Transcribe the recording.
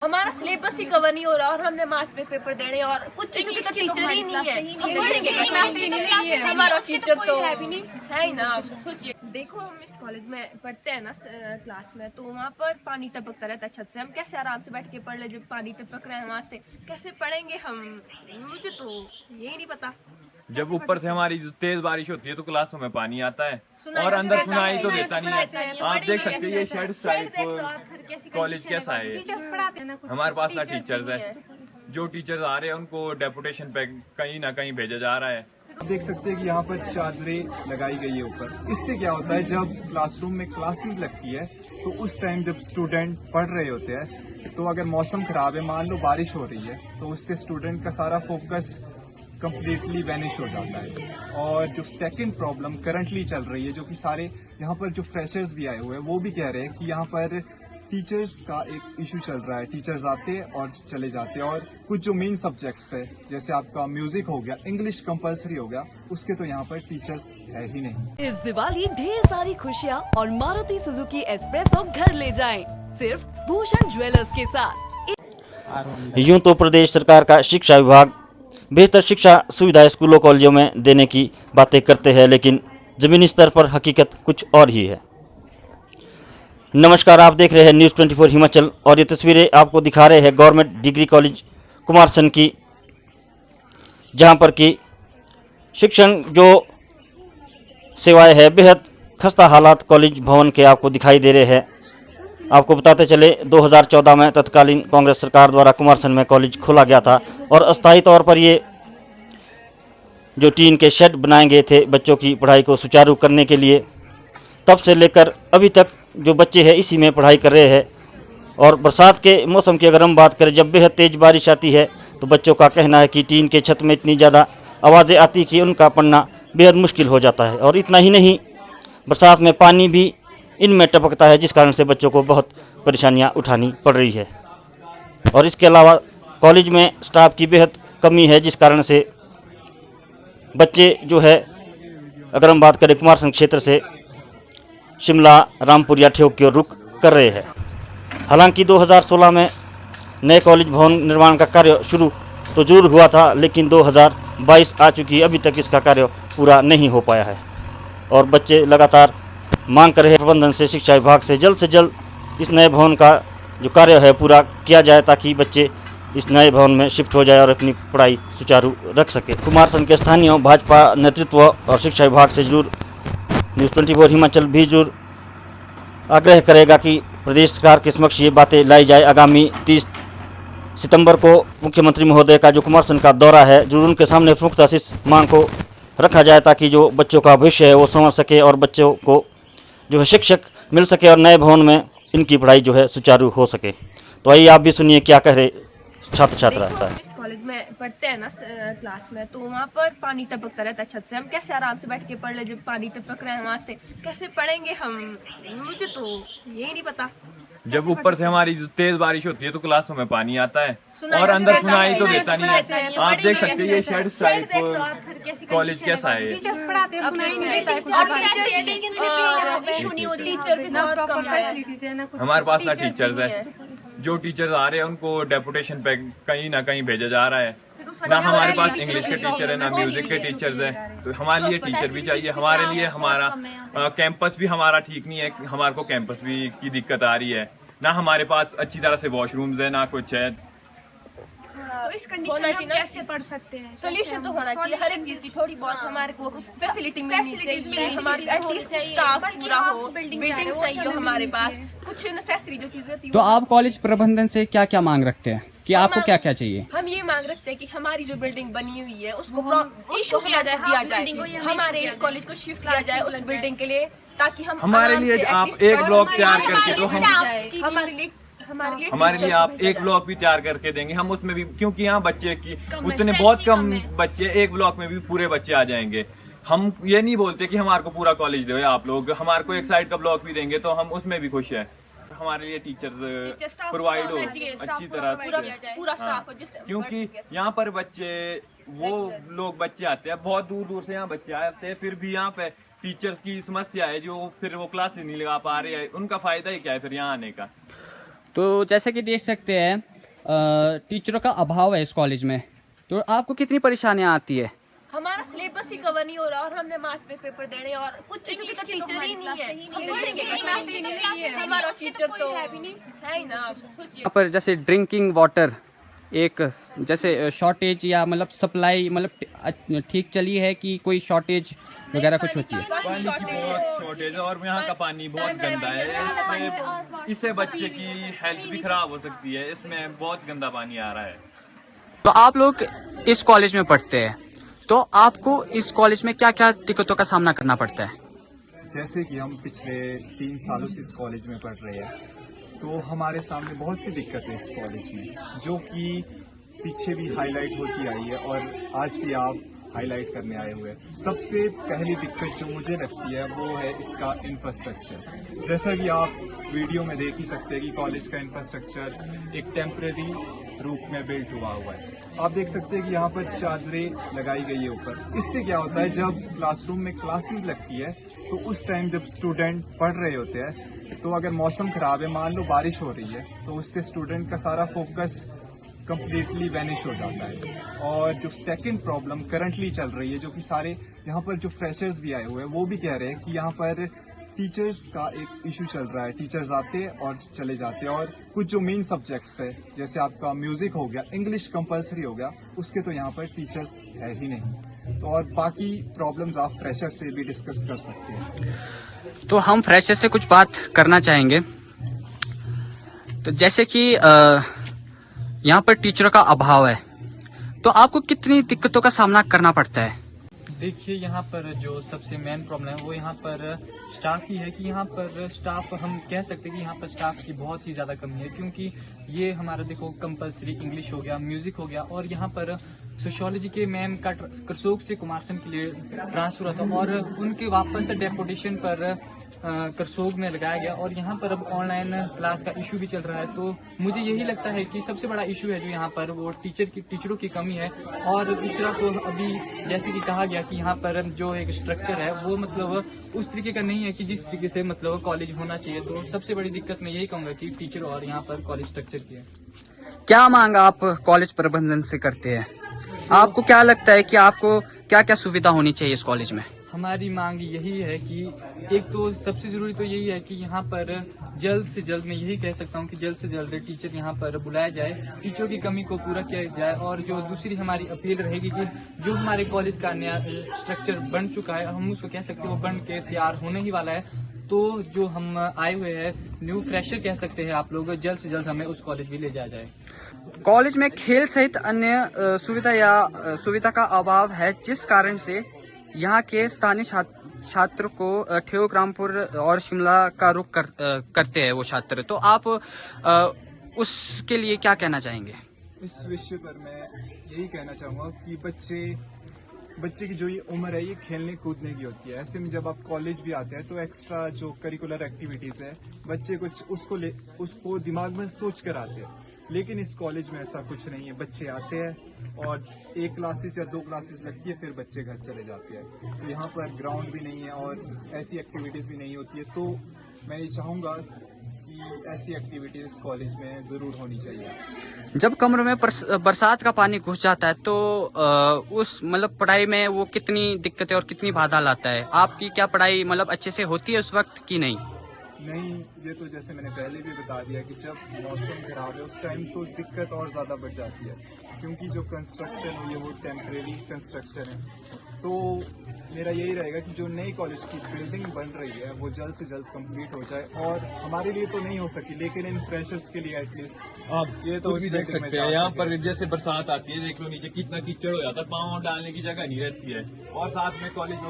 हमारा सिलेबस ही कवर नहीं हो रहा और हमने मार्च में पेपर देने और कुछ तो टीचर ही नहीं है। हमारा टीचर तो है ही ना। सोचिए, देखो हम इस कॉलेज में पढ़ते हैं ना क्लास में, तो वहाँ पर पानी टपकता रहता है छत से। हम कैसे आराम से बैठ के पढ़ ले जब पानी टपक रहे हैं वहाँ से? कैसे पढ़ेंगे हम? मुझे तो यही नहीं पता। जब ऊपर से हमारी जो तेज बारिश होती है तो क्लासों में पानी आता है और अंदर सुनाई तो देता नहीं है। आप देख सकते हैं ये शेड टाइप कॉलेज कैसा है। हमारे पास ना टीचर्स है, जो टीचर्स आ रहे हैं उनको डेपुटेशन पे कहीं ना कहीं भेजा जा रहा है। देख सकते हैं कि यहाँ पर चादरें लगाई गई है ऊपर। इससे क्या होता है, जब क्लासरूम में क्लासेस लगती है तो उस टाइम जब स्टूडेंट पढ़ रहे होते हैं तो अगर मौसम खराब है, मान लो बारिश हो रही है, तो उससे स्टूडेंट का सारा फोकस कंप्लीटली वैनिश हो जाता है। और जो सेकंड प्रॉब्लम करंटली चल रही है, जो कि सारे यहाँ पर जो फ्रेशर्स भी आए हुए हैं वो भी कह रहे हैं कि यहाँ पर टीचर्स का एक इशू चल रहा है। टीचर्स आते हैं और चले जाते हैं, और कुछ जो मेन सब्जेक्ट्स है जैसे आपका म्यूजिक हो गया, इंग्लिश कंपलसरी हो गया, उसके तो यहाँ पर यूजर्स है ही नहीं। इस दिवाली ढेर सारी खुशियाँ और मारुति सुजुकी एस्प्रेसो घर ले जाएं, सिर्फ भूषण ज्वेलर्स के साथ। यूं तो प्रदेश सरकार का शिक्षा विभाग बेहतर शिक्षा सुविधाएं स्कूलों कॉलेजों में देने की बातें करते हैं, लेकिन ज़मीनी स्तर पर हकीकत कुछ और ही है। नमस्कार, आप देख रहे हैं न्यूज़ 24 हिमाचल और ये तस्वीरें आपको दिखा रहे हैं गवर्नमेंट डिग्री कॉलेज कुमारसन की, जहां पर कि शिक्षण जो सेवाएं है बेहद खस्ता हालात कॉलेज भवन के आपको दिखाई दे रहे हैं। आपको बताते चले 2014 में तत्कालीन कांग्रेस सरकार द्वारा कुमारसन में कॉलेज खोला गया था और अस्थायी तौर पर ये जो टीन के शेड बनाए गए थे बच्चों की पढ़ाई को सुचारू करने के लिए। तब से लेकर अभी तक जो बच्चे हैं इसी में पढ़ाई कर रहे हैं। और बरसात के मौसम की अगर हम बात करें, जब बेहद तेज़ बारिश आती है तो बच्चों का कहना है कि टीन के छत में इतनी ज़्यादा आवाज़ें आती कि उनका पढ़ना बेहद मुश्किल हो जाता है। और इतना ही नहीं, बरसात में पानी भी इनमें टपकता है, जिस कारण से बच्चों को बहुत परेशानियां उठानी पड़ रही है। और इसके अलावा कॉलेज में स्टाफ की बेहद कमी है, जिस कारण से बच्चे जो है, अगर हम बात करें कुमारसंघ क्षेत्र से शिमला, रामपुर या ठेयोग की ओर रुख कर रहे हैं। हालांकि 2016 में नए कॉलेज भवन निर्माण का कार्य शुरू तो जरूर हुआ था, लेकिन 2022 आ चुकी है, अभी तक इसका कार्य पूरा नहीं हो पाया है। और बच्चे लगातार मांग कर रहे हैं प्रबंधन से, शिक्षा विभाग से जल्द इस नए भवन का जो कार्य है पूरा किया जाए, ताकि बच्चे इस नए भवन में शिफ्ट हो जाए और अपनी पढ़ाई सुचारू रख सके। कुमारसंघ के स्थानीय भाजपा नेतृत्व और शिक्षा विभाग से जरूर न्यूज़ 24 हिमाचल भी जरूर आग्रह करेगा कि प्रदेश सरकार के समक्ष ये बातें लाई जाए। आगामी 30 सितंबर को मुख्यमंत्री महोदय का जो कुमारसंघ का दौरा है, जरूर उनके सामने प्रमुखता से इस मांग को रखा जाए, ताकि जो बच्चों का भविष्य है वो संवर सके और बच्चों को जो है शिक्षक मिल सके और नए भवन में इनकी पढ़ाई जो है सुचारू हो सके। तो आइए आप भी सुनिए क्या कह रहे छात्र छात्रा है। इस कॉलेज में पढ़ते हैं ना क्लास में, तो वहाँ पर पानी टपकता रहता है छत से। हम कैसे आराम से बैठ के पढ़ ले जब पानी टपक रहे हैं वहाँ से? कैसे पढ़ेंगे हम? मुझे तो यही नहीं पता। जब ऊपर से हमारी जो तेज बारिश होती है तो क्लासों में पानी आता है और अंदर सुनाई तो देता नहीं है। आप देख सकते हैं ये शेड टाइप कॉलेज कैसा है। हमारे पास ना टीचर्स है, जो टीचर्स आ रहे हैं उनको डेपुटेशन पे कहीं ना कहीं भेजा जा रहा है। ना हमारे पास इंग्लिश के टीचर है, ना म्यूजिक के टीचर्स है। तो हमारे लिए टीचर भी चाहिए। हमारे लिए हमारा कैंपस भी हमारा ठीक नहीं है, हमारे को कैंपस भी की दिक्कत आ रही है। ना हमारे पास अच्छी तरह से वॉशरूम्स है, ना कुछ है। तो इस कंडीशन में हम कैसे पढ़ सकते हैं? सोल्यूशन तो होना चाहिए हर एक चीज की। थोड़ी बहुत हमारे को फैसिलिटी मिलनी चाहिए, हमारे एटलीस्ट स्टाफ पूरा हो, बिल्डिंग सही हो, हमारे पास कुछ नेसेसरी जो चीजें होती है। तो आप कॉलेज प्रबंधन से क्या क्या मांग रखते हैं कि आपको क्या क्या चाहिए? हम ये मांग रखते हैं कि हमारी जो बिल्डिंग बनी हुई है उसको दिया जाए, हमारे कॉलेज को शिफ्ट किया जाए उस बिल्डिंग के लिए, ताकि हम हमारे लिए आप एक ब्लॉक तैयार करके दो। हमारे लिए आप एक ब्लॉक भी तैयार करके देंगे हम उसमें भी, क्योंकि यहाँ बच्चे की उतने बहुत कम बच्चे, एक ब्लॉक में भी पूरे बच्चे आ जाएंगे। हम ये नहीं बोलते कि हमारे को पूरा कॉलेज दो, आप लोग हमारे को एक साइड का ब्लॉक भी देंगे तो हम उसमें भी खुश हैं। हमारे लिए टीचर्स प्रोवाइड हो अच्छी तरह से, पूरा स्टाफ हो, क्योंकि यहाँ पर बच्चे वो लोग बच्चे आते हैं बहुत दूर दूर से, यहाँ बच्चे आते हैं, फिर भी यहाँ पे टीचर्स की समस्या है, जो फिर वो क्लासेस नहीं लगा पा रहे हैं। उनका फायदा ही क्या है फिर यहाँ आने का? तो जैसे कि देख सकते हैं टीचरों का अभाव है इस कॉलेज में, तो आपको कितनी परेशानियां आती है? हमारा सिलेबस ही कवर नहीं हो रहा और हमने मार्च में पेपर देने और कुछ तो टीचर ही नहीं है। हम पढ़ेंगे कैसे? हमारा फ्यूचर तो है ही ना। सोचिए यहाँ पर जैसे ड्रिंकिंग वाटर एक जैसे शॉर्टेज या मतलब सप्लाई मतलब ठीक चली है कि कोई शॉर्टेज वगैरह कुछ होती है? पानी की बहुत शॉर्टेज है और यहाँ का पानी बहुत गंदा है। इससे बच्चे की हेल्थ भी खराब हो सकती है। इसमें बहुत गंदा पानी आ रहा है। तो आप लोग इस कॉलेज में पढ़ते हैं, तो आपको इस कॉलेज में क्या क्या दिक्कतों का सामना करना पड़ता है? जैसे कि हम पिछले 3 सालों से इस कॉलेज में पढ़ रहे हैं, तो हमारे सामने बहुत सी दिक्कत है इस कॉलेज में, जो कि पीछे भी हाईलाइट होती आई है और आज भी आप हाईलाइट करने आए हुए हैं। सबसे पहली दिक्कत जो मुझे लगती है वो है इसका इंफ्रास्ट्रक्चर। जैसा कि आप वीडियो में देख ही सकते हैं कि कॉलेज का इंफ्रास्ट्रक्चर एक टेम्परेरी रूप में बिल्ट हुआ है। आप देख सकते हैं कि यहाँ पर चादरें लगाई गई है ऊपर। इससे क्या होता है, जब क्लासरूम में क्लासेस लगती है तो उस टाइम जब स्टूडेंट पढ़ रहे होते हैं, तो अगर मौसम खराब है, मान लो बारिश हो रही है, तो उससे स्टूडेंट का सारा फोकस कंप्लीटली वैनिश हो जाता है। और जो सेकंड प्रॉब्लम करंटली चल रही है, जो कि सारे यहाँ पर जो फ्रेशर्स भी आए हुए हैं वो भी कह रहे हैं कि यहाँ पर टीचर्स का एक इशू चल रहा है। टीचर्स आते हैं और चले जाते हैं, और कुछ जो मेन सब्जेक्ट्स है जैसे आपका म्यूजिक हो गया, इंग्लिश कंपलसरी हो गया, उसके तो यहाँ पर टीचर्स है ही नहीं। तो और बाकी प्रॉब्लम्स आप फ्रेशर से भी डिस्कस कर सकते हैं। तो हम फ्रेशर से कुछ बात करना चाहेंगे। तो जैसे कि यहाँ पर टीचरों का अभाव है, तो आपको कितनी दिक्कतों का सामना करना पड़ता है? देखिए, यहाँ पर जो सबसे मेन प्रॉब्लम है वो यहाँ पर स्टाफ की है कि यहाँ पर स्टाफ, हम कह सकते हैं कि यहाँ पर स्टाफ की बहुत ही ज़्यादा कमी है, क्योंकि ये हमारा देखो कंपलसरी इंग्लिश हो गया, म्यूज़िक हो गया, और यहाँ पर सोशियोलॉजी के मैम का करसोग से कुमारसैन के लिए ट्रांसफ़र हुआ था और उनके वापस डेपुटेशन पर करसोग में लगाया गया, और यहाँ पर अब ऑनलाइन क्लास का इशू भी चल रहा है। तो मुझे यही लगता है कि सबसे बड़ा इशू है जो यहाँ पर वो टीचरों की कमी है। और दूसरा तो अभी जैसे कि कहा गया कि यहाँ पर जो एक स्ट्रक्चर है वो मतलब उस तरीके का नहीं है कि जिस तरीके से मतलब कॉलेज होना चाहिए। तो सबसे बड़ी दिक्कत मैं यही कहूँगा कि टीचर और यहाँ पर कॉलेज स्ट्रक्चर की है। क्या मांग आप कॉलेज प्रबंधन से करते हैं? आपको क्या लगता है कि आपको क्या क्या सुविधा होनी चाहिए इस कॉलेज में? हमारी मांग यही है कि एक तो सबसे जरूरी तो यही है कि यहाँ पर जल्द से जल्द, मैं यही कह सकता हूँ कि जल्द से जल्द टीचर यहाँ पर बुलाया जाए, टीचरों की कमी को पूरा किया जाए। और जो दूसरी हमारी अपील रहेगी कि जो हमारे कॉलेज का नया स्ट्रक्चर बन चुका है, हम उसको कह सकते हैं वो बन के तैयार होने ही वाला है, तो जो हम आए हुए हैं न्यू फ्रेशर कह सकते हैं आप लोग, जल्द से जल्द हमें उस कॉलेज भी ले जाया जाए। कॉलेज में खेल सहित अन्य सुविधा का अभाव है, जिस कारण से यहाँ के स्थानीय छात्र को ठेऊक, रामपुर और शिमला का रुख करते हैं वो छात्र। तो आप उसके लिए क्या कहना चाहेंगे? इस विषय पर मैं यही कहना चाहूँगा कि बच्चे की जो ये उम्र है ये खेलने कूदने की होती है। ऐसे में जब आप कॉलेज भी आते हैं तो एक्स्ट्रा जो करिकुलर एक्टिविटीज़ है बच्चे कुछ उसको दिमाग में सोच कर आते हैं, लेकिन इस कॉलेज में ऐसा कुछ नहीं है। बच्चे आते हैं और 1 क्लासेस या 2 क्लासेस लगती है, फिर बच्चे घर चले जाते हैं। तो यहाँ पर ग्राउंड भी नहीं है और ऐसी एक्टिविटीज़ भी नहीं होती है। तो मैं ये चाहूँगा कि ऐसी एक्टिविटीज़ इस कॉलेज में ज़रूर होनी चाहिए। जब कमरों में बरसात का पानी घुस जाता है तो उस मतलब पढ़ाई में वो कितनी दिक्कतें और कितनी बाधा लाता है? आपकी क्या पढ़ाई मतलब अच्छे से होती है उस वक्त की नहीं? नहीं, ये तो जैसे मैंने पहले भी बता दिया कि जब मौसम खराब है उस टाइम तो दिक्कत और ज़्यादा बढ़ जाती है, क्योंकि जो कंस्ट्रक्शन है वो टेम्परेरी कंस्ट्रक्शन है। तो मेरा यही रहेगा कि जो नई कॉलेज की बिल्डिंग बन रही है वो जल्द से जल्द कंप्लीट हो जाए। और हमारे लिए तो नहीं हो सकी, लेकिन इन फ्रेशर्स के लिए एटलीस्ट आप ये तो भी देख सकते हैं, यहाँ पर जैसे बरसात आती है, देख लो नीचे कितना कीचड़ हो जाता है, पाँव डालने की जगह नहीं रहती है, और साथ में कॉलेज में